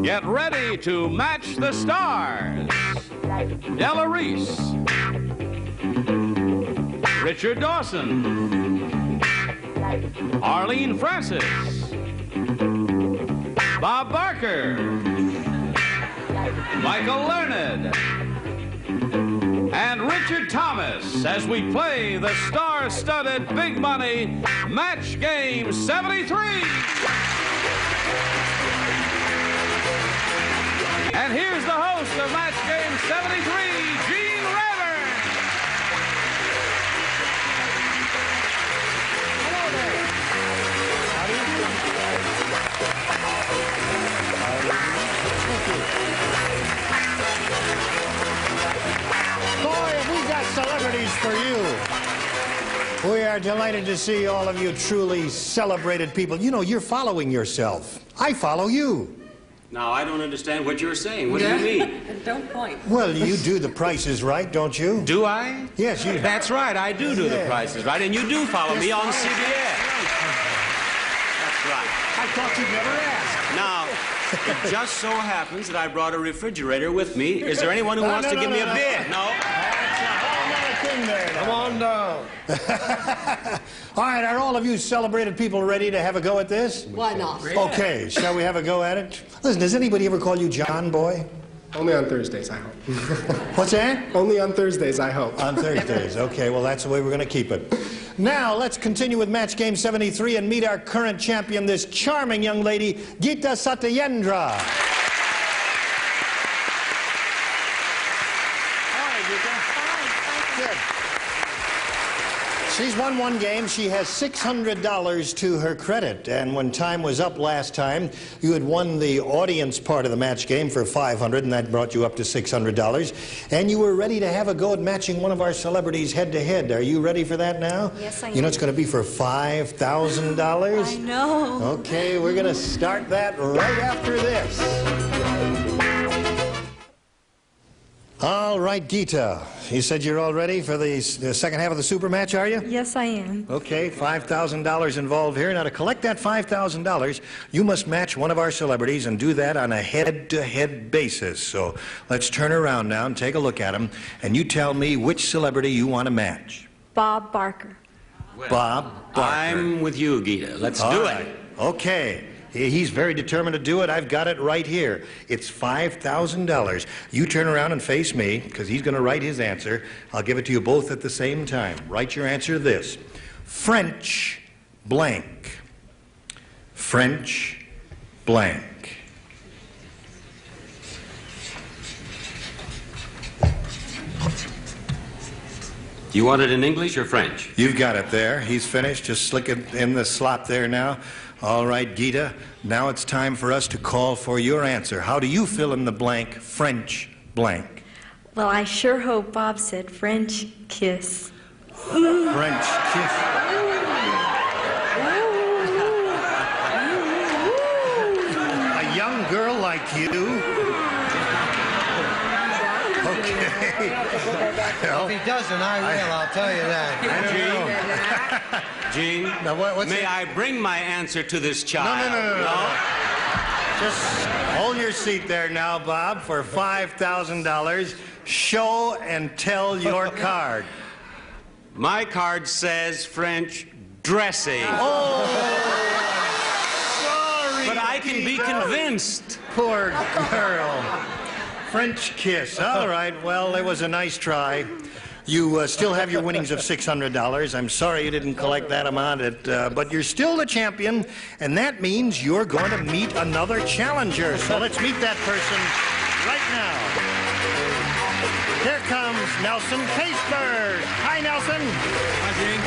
Get ready to match the stars. Della Reese, Richard Dawson, Arlene Francis, Bob Barker, Michael Learned, and Richard Thomas as we play the star-studded Big Money Match Game 73. And here's the host of Match Game 73, Gene Rayburn. Hello there. Boy, have we got celebrities for you. We are delighted to see all of you truly celebrated people. You know, you're following yourself. I follow you. Now, I don't understand what you're saying. What do you mean? Don't point. Well, you do The Price is Right, don't you? Do I? Yes, you... That's right, I do The Price is Right, and you do follow me on CBS. That's right. I thought you'd never ask. Now, it just so happens that I brought a refrigerator with me. Is there anyone who wants to give me a bid? No? That's a whole nother thing there. Come on down. All right, are all of you celebrated people ready to have a go at this? Why not? Okay, shall we have a go at it? Listen, does anybody ever call you John Boy? Only on Thursdays, I hope. What's that? Only on Thursdays, I hope. On Thursdays. Okay, well, that's the way we're going to keep it. Now, let's continue with Match Game 73 and meet our current champion, this charming young lady, Geeta Satyendra. Hi, Geeta. Good. She's won one game. She has $600 to her credit. And when time was up last time, you had won the audience part of the match game for $500, and that brought you up to $600. And you were ready to have a go at matching one of our celebrities head-to-head. Are you ready for that now? Yes, I am. You know it's going to be for $5,000? I know. Okay, we're going to start that right after this. All right, Geeta, you said you're all ready for the second half of the super match, are you? Yes, I am. Okay, $5,000 involved here. Now, to collect that $5,000, you must match one of our celebrities and do that on a head-to-head basis. So let's turn around now and take a look at him, and you tell me which celebrity you want to match. Bob Barker. Well, Bob Barker. I'm with you, Geeta. Let's do it. Okay. He's very determined to do it. I've got it right here. It's $5,000. You turn around and face me, because he's going to write his answer. I'll give it to you both at the same time. Write your answer this. French blank. French blank. You want it in English or French? You've got it there. He's finished. Just slick it in the slot there now. All right, Geeta, now it's time for us to call for your answer. How do you fill in the blank, French blank? Well, I sure hope Bob said French kiss. French kiss. A young girl like you? Okay. If he doesn't, I will, I'll tell you that. Gene, Now, what's may it? I bring my answer to this child? No. Just hold your seat there now, Bob, for $5,000. Show and tell your card. My card says French dressing. Oh, sorry. But I can be convinced. Poor girl. French kiss. All right, well, it was a nice try. You still have your winnings of $600. I'm sorry you didn't collect that amount, but you're still the champion, and that means you're going to meet another challenger. So let's meet that person right now. Here comes Nelson Caseberg. Hi, Nelson. Hi, Gene.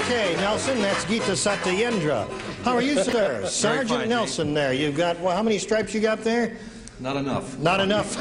Okay, Nelson, that's Geeta Satyendra. How are you, sir? Sergeant fine, Nelson there. You've got, well, how many stripes you got there? Not enough. Not enough.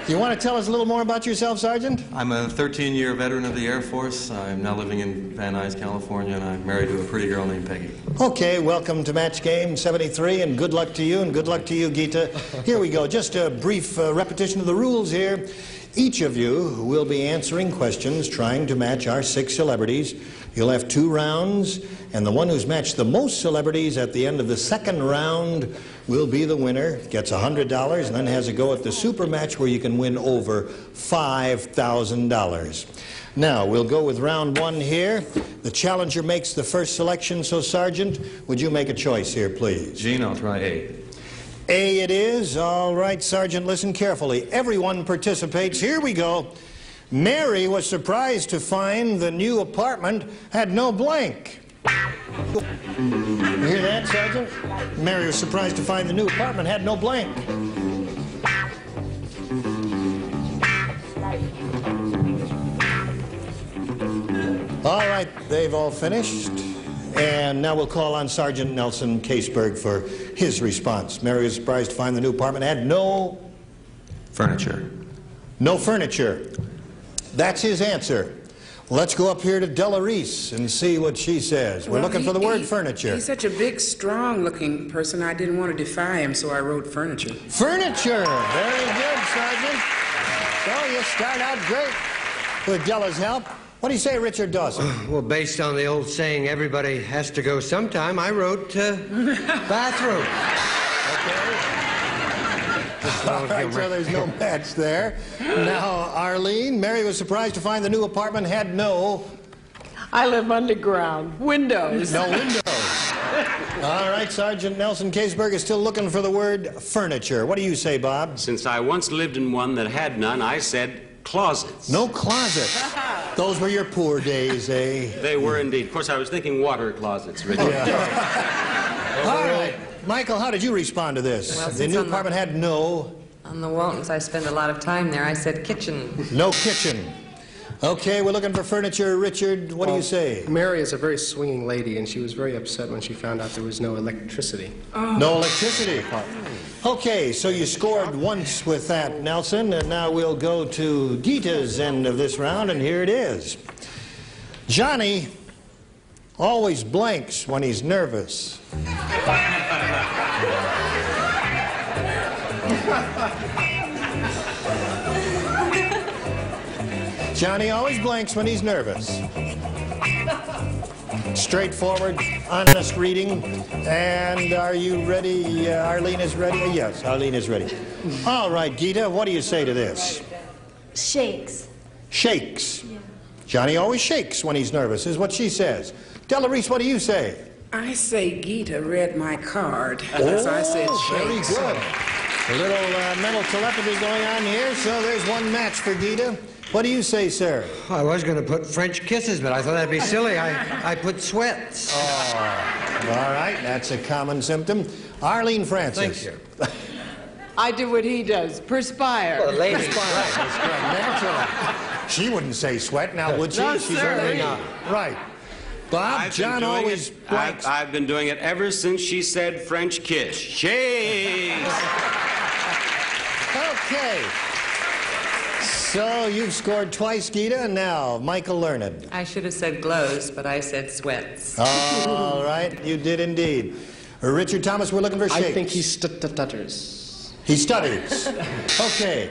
You want to tell us a little more about yourself, Sergeant? I'm a 13-year veteran of the Air Force. I'm now living in Van Nuys, California, and I'm married to a pretty girl named Peggy. Okay, welcome to Match Game 73, and good luck to you, and good luck to you, Geeta. Here we go. Just a brief repetition of the rules here. Each of you will be answering questions trying to match our 6 celebrities. You'll have 2 rounds, and the one who's matched the most celebrities at the end of the second round will be the winner, gets $100, and then has a go at the super match where you can win over $5,000. Now, we'll go with round 1 here. The challenger makes the first selection, so Sergeant, would you make a choice here, please? Gene, I'll try A. A it is. All right, Sergeant, listen carefully. Everyone participates. Here we go. Mary was surprised to find the new apartment had no blank. You hear that, Sergeant? Mary was surprised to find the new apartment had no blank. All right, they've all finished. And now we'll call on Sergeant Nelson Caseberg for his response. Mary was surprised to find the new apartment had no... Furniture. No furniture. That's his answer. Let's go up here to Della Reese and see what she says. We're looking for the word furniture. He's such a big, strong-looking person, I didn't want to defy him, so I wrote furniture. Furniture. Very good, Sergeant. So you start out great with Della's help. What do you say, Richard Dawson? Well, based on the old saying, everybody has to go sometime, I wrote bathroom. Okay. All right, so there's no match there. Now, Arlene, Mary was surprised to find the new apartment had no... I live underground. Windows. No windows. All right, Sergeant Nelson Caseberg is still looking for the word furniture. What do you say, Bob? Since I once lived in one that had none, I said closets. No closet. Those were your poor days, eh? They were indeed. Of course, I was thinking water closets, Richard. Yeah. All right. Michael, how did you respond to this? Well, the new apartment had no... On the Waltons, I spend a lot of time there. I said kitchen. No kitchen. Okay, we're looking for furniture. Richard, what do you say? Mary is a very swinging lady, and she was very upset when she found out there was no electricity. Oh. No electricity. Okay, so you scored once with that, Nelson, and now we'll go to Gita's end of this round, and here it is. Johnny always blanks when he's nervous. Johnny always blanks when he's nervous. Straightforward, honest reading. And are you ready? Arlene is ready? Yes, Arlene is ready. All right, Gita, what do you say to this? Shakes. Shakes. Yeah. Johnny always shakes when he's nervous, is what she says. Della Reese, what do you say? I say Gita read my card. So I said shakes. Very good. A little mental telepathy going on here, so there's one match for Gita. What do you say, sir? I was going to put French kisses, but I thought that'd be silly. I put sweats. Oh, all right. That's a common symptom. Arlene Francis. Thank you. I do what he does. Perspire. Well, lady. Perspire. That's correct. She wouldn't say sweat, now would she? No, She's sir. only not. Right. Bob, John always blanks. I've been doing it ever since she said French kiss. Shakes. Okay. So you've scored twice, Gita, and now Michael Learned. I should have said glows, but I said sweats. All right, you did indeed. Richard Thomas, we're looking for shakes. I think he stutters. He stutters. Okay.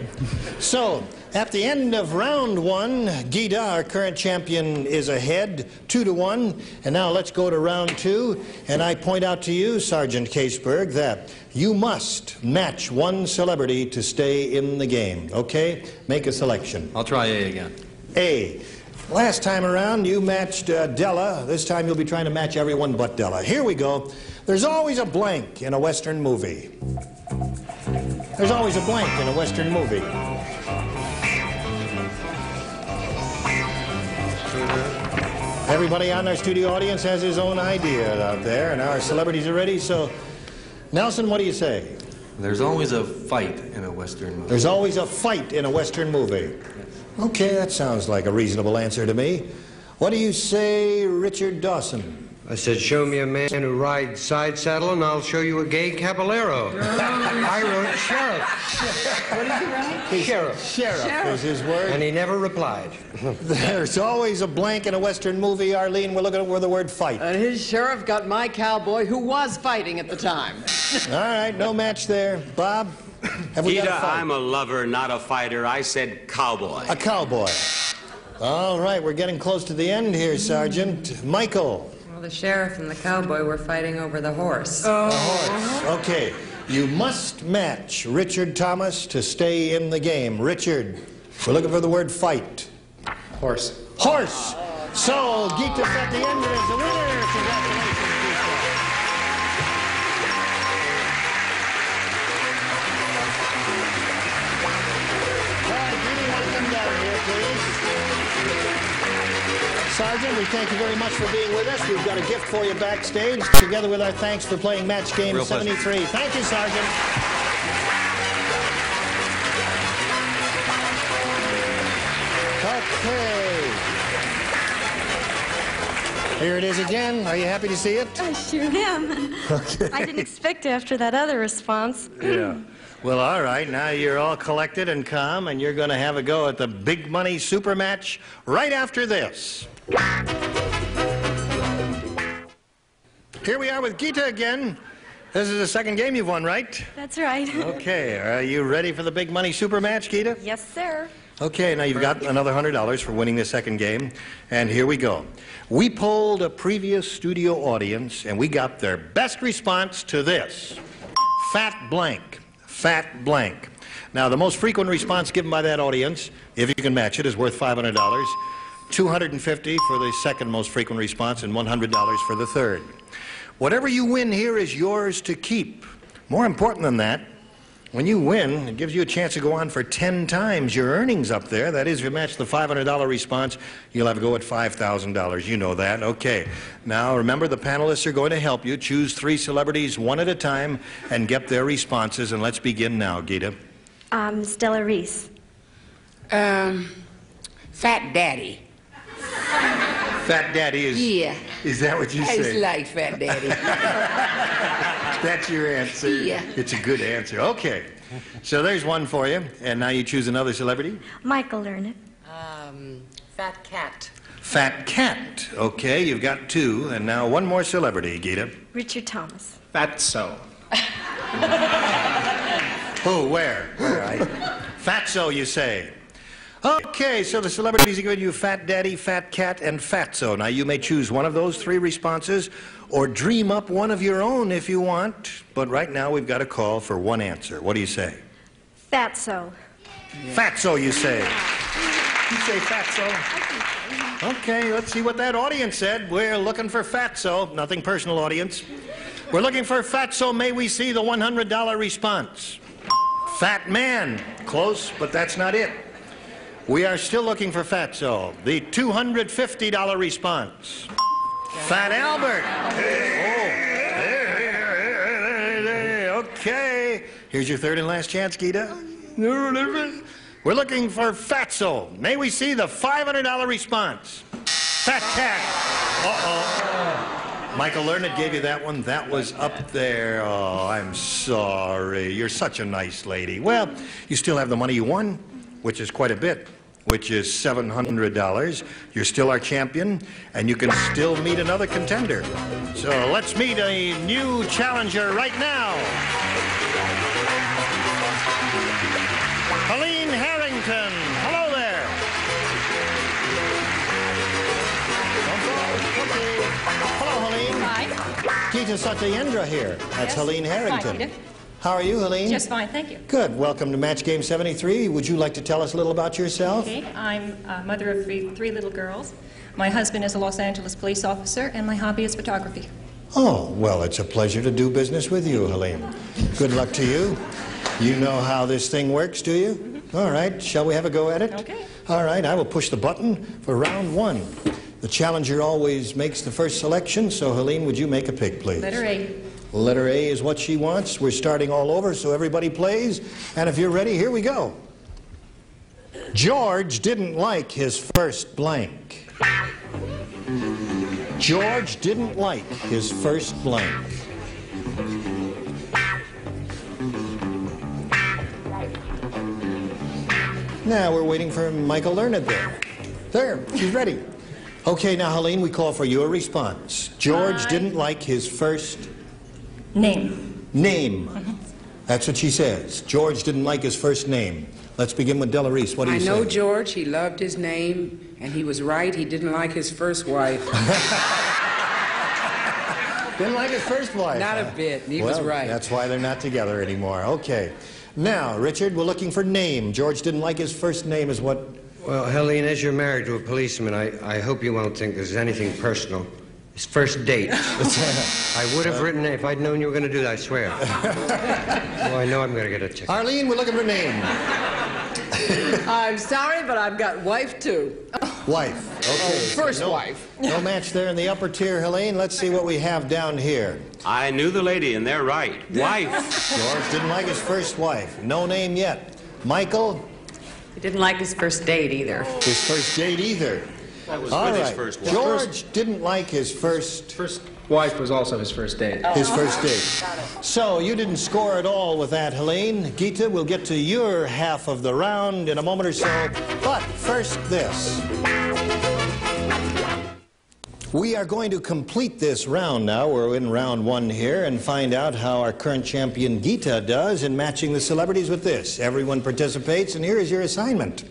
So, at the end of round 1, Gita, our current champion, is ahead, 2-1. And now let's go to round 2. And I point out to you, Sergeant Caseberg, that you must match one celebrity to stay in the game. Okay? Make a selection. I'll try A again. A. Last time around, you matched Della. This time you'll be trying to match everyone but Della. Here we go. There's always a blank in a Western movie. There's always a blank in a Western movie. Everybody on our studio audience has his own idea out there, and our celebrities are ready, so... Nelson, what do you say? There's always a fight in a Western movie. There's always a fight in a Western movie. Okay, that sounds like a reasonable answer to me. What do you say, Richard Dawson? I said, show me a man who rides side saddle, and I'll show you a gay caballero. I wrote sheriff. What did you write? Sheriff. Sheriff is his word. And he never replied. There's always a blank in a Western movie, Arlene. We're looking for the word fight. His sheriff got my cowboy who was fighting at the time. All right, no match there. Bob? Have we got a Gita, fight? I'm a lover, not a fighter. I said cowboy. A cowboy. All right, we're getting close to the end here, Sergeant. Michael. Well, the sheriff and the cowboy were fighting over the horse. A horse. Okay. You must match Richard Thomas to stay in the game. Richard, we're looking for the word fight. Horse. Horse. So, Gita's at the end is the winner. Congratulations, Gita. All right, Gita, you want to come down here, please? Sergeant, we thank you very much for being with us. We've got a gift for you backstage, together with our thanks for playing Match Game 73. Thank you, Sergeant. Okay. Here it is again. Are you happy to see it? I sure am. Okay. I didn't expect after that other response. Yeah. Well, all right. Now you're all collected and calm, and you're going to have a go at the big money super match right after this. Here we are with Gita again. This is the second game you've won, right? That's right. Okay. Are you ready for the big money super match, Gita? Yes, sir. Okay, now you've got another $100 for winning the second game, and here we go. We polled a previous studio audience, and we got their best response to this. Fat blank. Fat blank. Now, the most frequent response given by that audience, if you can match it, is worth $500, $250 for the second most frequent response, and $100 for the third. Whatever you win here is yours to keep. More important than that, when you win, it gives you a chance to go on for 10 times your earnings up there. That is, if you match the $500 response, you'll have to go at $5,000. You know that. Okay. Now, remember, the panelists are going to help you. Choose 3 celebrities one at a time and get their responses. And let's begin now, Gita. Della Reese. Fat Daddy. Fat Daddy is... Yeah. Is that what you I say? just like Fat Daddy. That's your answer? Yeah. It's a good answer. Okay. So there's one for you. And now you choose another celebrity. Michael Learned. Fat cat. Fat Cat. Okay, you've got 2. And now one more celebrity, Gita. Richard Thomas. Fatso. Who? Where? Fatso, you say? Okay, so the celebrities are giving you Fat Daddy, Fat Cat, and Fatso. Now, you may choose one of those 3 responses or dream up one of your own if you want. But right now, we've got a call for one answer. What do you say? Fatso. Fatso, you say. You say Fatso? Okay, let's see what that audience said. We're looking for Fatso. Nothing personal, audience. We're looking for Fatso. May we see the $100 response? Fat Man. Close, but that's not it. We are still looking for Fatso. The $250 response. Fat Albert. Oh. Okay. Here's your third and last chance, Gita. We're looking for Fatso. May we see the $500 response? Fat Cat. Uh-oh. Michael Learned gave you that one. That was up there. Oh, I'm sorry. You're such a nice lady. Well, you still have the money you won, which is quite a bit, which is $700. You're still our champion, and you can still meet another contender. So let's meet a new challenger right now. Arlene Harrington. Hello there. Okay. Hello, Arlene. Hi. Gita Satyendra here. That's Yes. Arlene Harrington. Hi, Gita. How are you, Arlene? Just fine, thank you. Good. Welcome to Match Game 73. Would you like to tell us a little about yourself? Okay, I'm a mother of three little girls. My husband is a Los Angeles police officer, and my hobby is photography. Oh, well, it's a pleasure to do business with you, Helene. Good luck to you. You know how this thing works, do you? Mm-hmm. All right. Shall we have a go at it? Okay. All right. I will push the button for round 1. The challenger always makes the first selection, so Helene, would you make a pick, please? Letter A. Letter A is what she wants. We're starting all over, so everybody plays. And if you're ready, here we go. George didn't like his first blank. George didn't like his first blank. Now we're waiting for Michael Learned there. There, she's ready. Okay, now, Helene, we call for your response. George didn't like his first... Name. Name. That's what she says. George didn't like his first name. Let's begin with Della Reese. What do you say? I know George. He loved his name, and he was right. He didn't like his first wife. Didn't like his first wife. Not a bit. He was Well, right. that's why they're not together anymore. Okay. Now, Richard, we're looking for name. George didn't like his first name is what? Well, Helene, as you're married to a policeman, I hope you won't think there's anything personal. His first date. I would have written it if I'd known you were going to do that, I swear. Oh, I know I'm going to get a ticket. Arlene, we're looking for name. I'm sorry, but I've got wife, too. Wife. Okay. First wife. No match there in the upper tier, Helene. Let's see what we have down here. I knew the lady, and they're right. Wife. George didn't like his first wife. No name yet. Michael? He didn't like his first date either. His first date either. That was All with right. his first wife. George didn't like his first wife was also his first date. His first date. So you didn't score at all with that, Helene. Gita, we'll get to your half of the round in a moment or so. But first, this. We are going to complete this round now. We're in round one here and find out how our current champion Gita does in matching the celebrities with this. Everyone participates, and here is your assignment.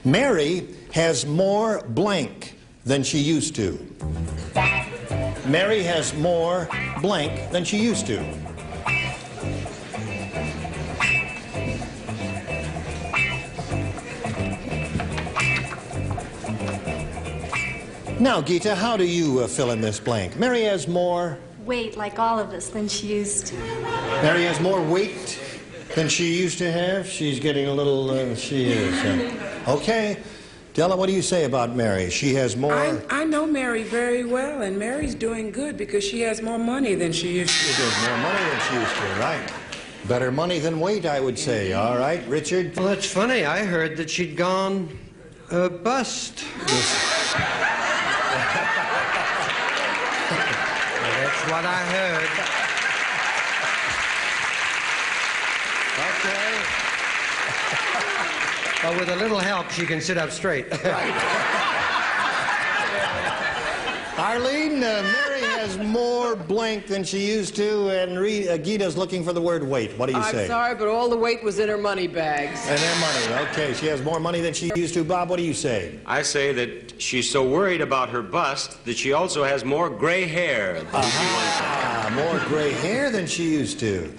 Mary has more blank than she used to. Mary has more blank than she used to. Now, Gita, how do you fill in this blank? Mary has more... Weight, like all of us, than she used to. Mary has more weight than she used to have? She's getting a little... she is. Okay. Della, what do you say about Mary? She has more... I know Mary very well, and Mary's doing good because she has more money than she used to. She has more money than she used to, right. Better money than weight, I would say. All right, Richard? Well, that's funny. I heard that she'd gone bust. That's what I heard. Okay. Well, with a little help, she can sit up straight. Arlene, Mary has more blank than she used to, and Gita's looking for the word weight. What do you say? I'm sorry, but all the weight was in her money bags. And her money. Okay, she has more money than she used to. Bob, what do you say? I say that she's so worried about her bust that she also has more gray hair than she once had. More gray hair than she used to.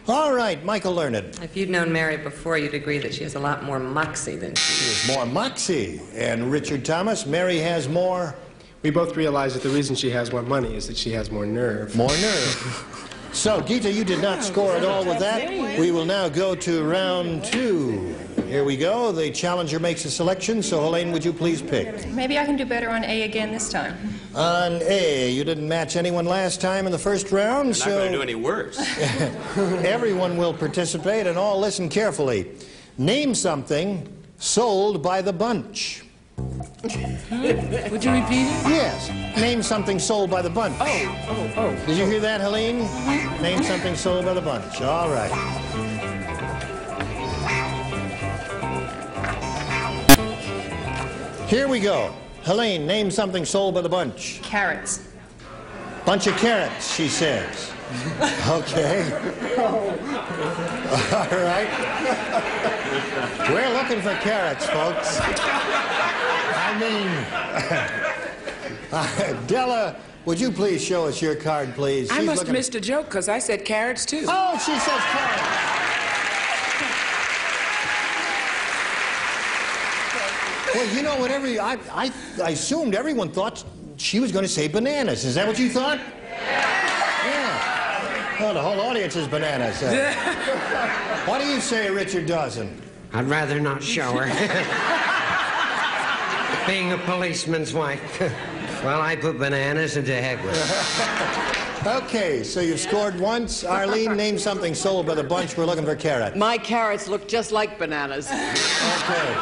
All right, Michael Learned. If you'd known Mary before, you'd agree that she has a lot more moxie than she has. More moxie. And Richard Thomas, Mary has more... We both realize that the reason she has more money is that she has more nerve. More nerve. So, Gita, you did not score at all with that. We will now go to round two. Here we go. The challenger makes a selection, so Helene, would you please pick? Maybe I can do better on A again this time. On A, you didn't match anyone last time in the first round, You're so... not going to do any worse. Everyone will participate, and all listen carefully. Name something sold by the bunch. Would you repeat it? Yes. Name something sold by the bunch. Oh. Did you hear that, Helene? Name something sold by the bunch. All right. Here we go. Helene, name something sold by the bunch. Carrots. Bunch of carrots, she says. Okay. All right. We're looking for carrots, folks. I mean, Della, would you please show us your card, please? I must have missed a joke because I said carrots, too. Oh, she says carrots. Well, you know, I assumed everyone thought she was going to say bananas. Is that what you thought? Yeah. Oh, the whole audience is bananas. What do you say, Richard Dawson? I'd rather not show her. Being a policeman's wife. Well, I put bananas and to heck with it. Okay, so you've scored once. Arlene, name something sold by the bunch. We're looking for carrot. My carrots look just like bananas. Okay.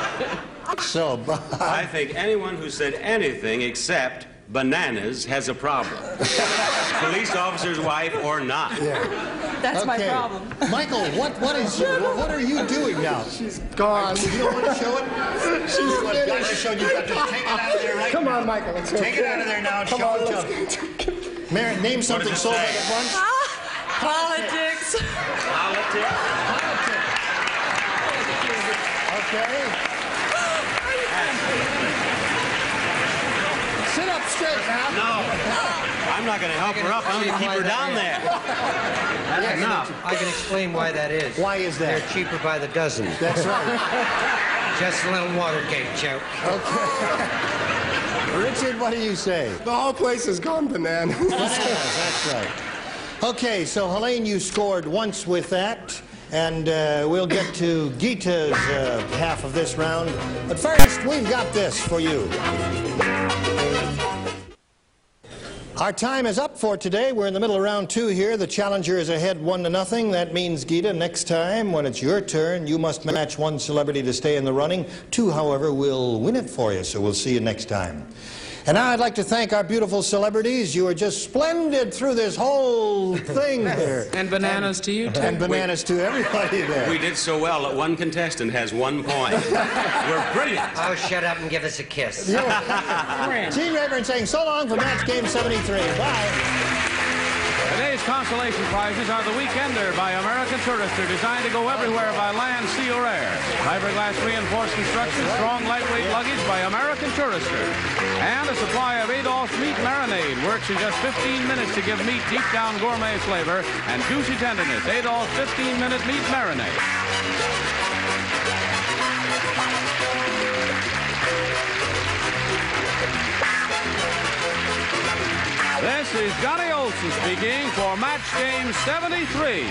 So, Bob. I think anyone who said anything except bananas has a problem. Police officer's wife or not. Yeah. That's my problem. Michael, what are you doing now? She's gone. You don't want to show it? She's got to show you. Got to take it out of there right Come now. on, Michael. It's Take it out of there now and show it to him. Mary, name something sold by the bunch. Politics. Politics. Politics? Okay. Sit up straight now. No. I'm not going to help her up. I'm going to keep her down there. That's enough. I can explain why that is. Why is that? They're cheaper by the dozen. That's right. Just a little Watergate joke. Okay. Richard, what do you say? The whole place has gone bananas. That's right. Okay, so Helene, you scored once with that. And we'll get to Gita's half of this round. But first, we've got this for you. Our time is up for today. We're in the middle of round 2 here. The challenger is ahead 1-0. That means, Gita, next time when it's your turn, you must match one celebrity to stay in the running. 2, however, will win it for you. So we'll see you next time. And now I'd like to thank our beautiful celebrities. You were just splendid through this whole thing here. And bananas to you, too. And bananas to everybody there. We did so well that one contestant has 1 point. We're brilliant. Oh, shut up and give us a kiss. Gene Rayburn saying so long for match game 73. Bye. Today's consolation prizes are the Weekender by American Tourister, designed to go everywhere by land, sea, or air. Fiberglass reinforced construction, strong, lightweight luggage by American Tourister. And a supply of Adolph's Meat Marinade works in just 15 minutes to give meat deep-down gourmet flavor and juicy tenderness. Adolph's 15-minute Meat Marinade. This is Johnny Olson speaking for match game 73.